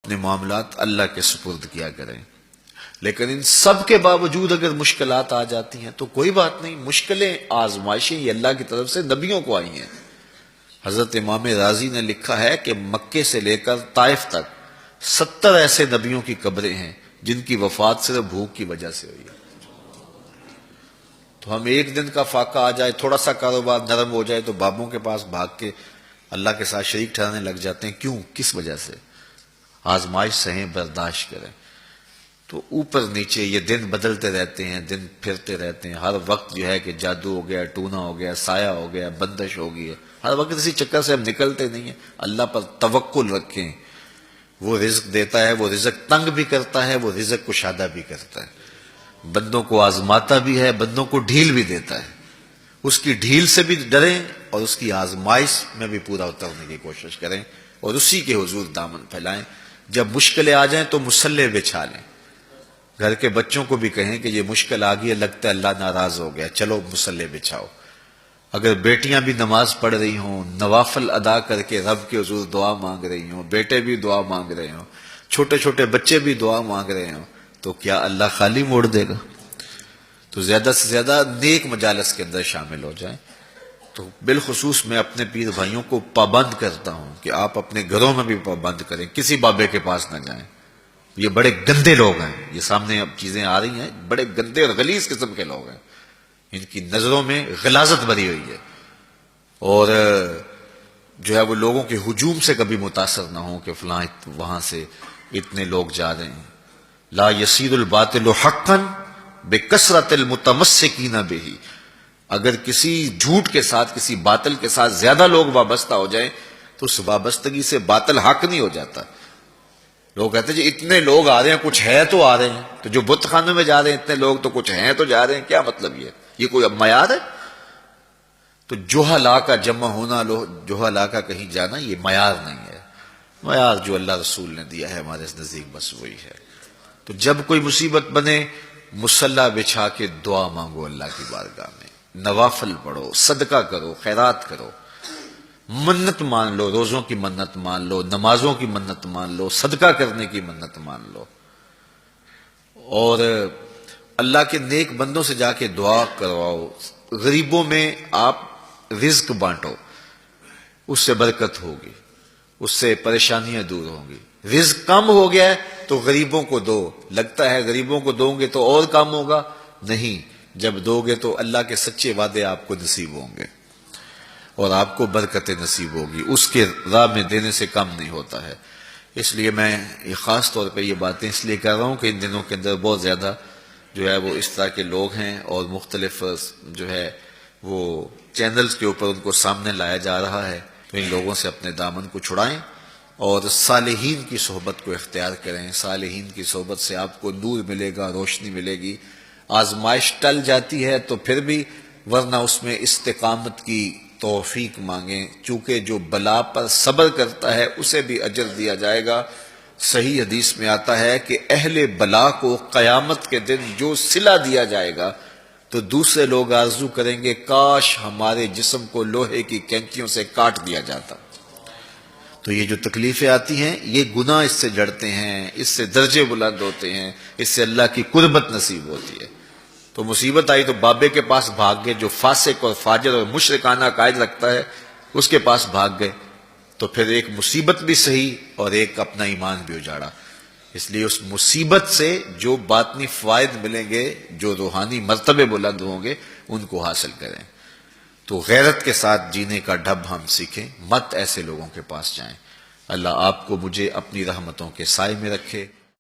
اپنے معاملات اللہ کے سپرد کیا کریں. لیکن ان سب کے باوجود اگر مشکلات آ جاتی ہیں تو کوئی بات نہیں، مشکلیں آزمائشیں یہ اللہ کی طرف سے نبیوں کو آئی ہیں. حضرت امام رازی نے لکھا ہے کہ مکے سے لے کر طائف تک 70 ایسے نبیوں کی قبریں ہیں جن کی وفات صرف بھوک کی وجہ سے ہوئی ہے. تو ہم ایک دن کا فاقہ آ جائے، تھوڑا سا کاروبار نرم ہو جائے تو بابوں کے پاس بھاگ کے اللہ کے ساتھ شریک ٹھہرانے لگ جاتے ہیں. کیوں؟ کس وجہ سے؟ آزمائش سہیں، برداشت کریں. تو اوپر نیچے یہ دن بدلتے رہتے ہیں، دن پھرتے رہتے ہیں. ہر وقت جو ہے کہ جادو ہو گیا، ٹونا ہو گیا، سایہ ہو گیا، بندش ہو گئی ہے. ہر وقت اسی چکر سے ہم نکلتے نہیں ہیں. اللہ پر توکل رکھیں، وہ رزق دیتا ہے، وہ رزق تنگ بھی کرتا ہے، وہ رزق کشادہ بھی کرتا ہے. بندوں کو آزماتا بھی ہے، بندوں کو ڈھیل بھی دیتا ہے. اس کی ڈھیل سے بھی ڈریں اور اس کی آزمائش میں بھی پورا اترنے کی کوشش کریں اور اسی کے حضور دامن پھیلائیں. جب مشکلیں آ جائیں تو مصلح بچھا لیں. گھر کے بچوں کو بھی کہیں کہ یہ مشکل آ گئی ہے، لگتا ہے اللہ ناراض ہو گیا، چلو مصلح بچھاؤ. اگر بیٹیاں بھی نماز پڑھ رہی ہوں، نوافل ادا کر کے رب کے حضور دعا مانگ رہی ہوں، بیٹے بھی دعا مانگ رہے ہوں، چھوٹے چھوٹے بچے بھی دعا مانگ رہے ہوں، تو کیا اللہ خالی موڑ دے گا؟ تو زیادہ سے زیادہ نیک مجالس کے اندر شامل ہو جائیں. تو بالخصوص میں اپنے پیر بھائیوں کو پابند کرتا ہوں کہ آپ اپنے گھروں میں بھی پابند کریں، کسی بابے کے پاس نہ جائیں. یہ بڑے گندے لوگ ہیں، یہ سامنے اب چیزیں آ رہی ہیں، بڑے گندے اور غلیظ قسم کے لوگ ہیں. ان کی نظروں میں غلاظت بھری ہوئی ہے اور جو ہے وہ لوگوں کے ہجوم سے کبھی متاثر نہ ہوں کہ فلاں وہاں سے اتنے لوگ جا رہے ہیں. لا یصیر الباطل حقا بکثرت المتمسکین بہ. اگر کسی جھوٹ کے ساتھ، کسی باطل کے ساتھ زیادہ لوگ وابستہ ہو جائیں تو اس وابستگی سے باطل حق نہیں ہو جاتا. لوگ کہتے ہیں جی اتنے لوگ آ رہے ہیں، کچھ ہے تو آ رہے ہیں. تو جو بت خانے میں جا رہے ہیں اتنے لوگ تو کچھ ہیں تو جا رہے ہیں، کیا مطلب یہ کوئی اب معیار ہے؟ تو جوہلا کا جمع ہونا، جوہلا کا کہیں جانا، یہ معیار نہیں ہے. معیار جو اللہ رسول نے دیا ہے ہمارے نزدیک بس وہی ہے. تو جب کوئی مصیبت بنے، مصلح بچھا کے دعا مانگو اللہ کی بارگاہ میں، نوافل پڑھو، صدقہ کرو، خیرات کرو، منت مان لو، روزوں کی منت مان لو، نمازوں کی منت مان لو، صدقہ کرنے کی منت مان لو. اور اللہ کے نیک بندوں سے جا کے دعا کرواؤ. غریبوں میں آپ رزق بانٹو، اس سے برکت ہوگی، اس سے پریشانیاں دور ہوں گی. رزق کم ہو گیا ہے تو غریبوں کو دو. لگتا ہے غریبوں کو دو گے تو اور کم ہوگا، نہیں. جب دو گے تو اللہ کے سچے وعدے آپ کو نصیب ہوں گے اور آپ کو برکت نصیب ہوگی. اس کے راہ میں دینے سے کم نہیں ہوتا ہے. اس لیے میں خاص طور پہ یہ باتیں اس لیے کر رہا ہوں کہ ان دنوں کے اندر بہت زیادہ جو ہے وہ اس طرح کے لوگ ہیں اور مختلف جو ہے وہ چینلز کے اوپر ان کو سامنے لایا جا رہا ہے. تو ان لوگوں سے اپنے دامن کو چھڑائیں اور صالحین کی صحبت کو اختیار کریں. صالحین کی صحبت سے آپ کو نور ملے گا، روشنی ملے گی. آزمائش ٹل جاتی ہے تو پھر بھی، ورنہ اس میں استقامت کی توفیق مانگیں. چونکہ جو بلا پر صبر کرتا ہے اسے بھی اجر دیا جائے گا. صحیح حدیث میں آتا ہے کہ اہل بلا کو قیامت کے دن جو صلہ دیا جائے گا تو دوسرے لوگ آرزو کریں گے کاش ہمارے جسم کو لوہے کی کینچیوں سے کاٹ دیا جاتا. تو یہ جو تکلیفیں آتی ہیں یہ گناہ اس سے جڑتے ہیں، اس سے درجے بلند ہوتے ہیں، اس سے اللہ کی قربت نصیب ہوتی ہے. تو مصیبت آئی تو بابے کے پاس بھاگ گئے، جو فاسق اور فاجر اور مشرکانہ عقائد رکھتا ہے اس کے پاس بھاگ گئے. تو پھر ایک مصیبت بھی صحیح اور ایک اپنا ایمان بھی اجاڑا. اس لیے اس مصیبت سے جو باطنی فوائد ملیں گے، جو روحانی مرتبے بلند ہوں گے، ان کو حاصل کریں. تو غیرت کے ساتھ جینے کا ڈھب ہم سیکھیں، مت ایسے لوگوں کے پاس جائیں. اللہ آپ کو مجھے اپنی رحمتوں کے سائے میں رکھے.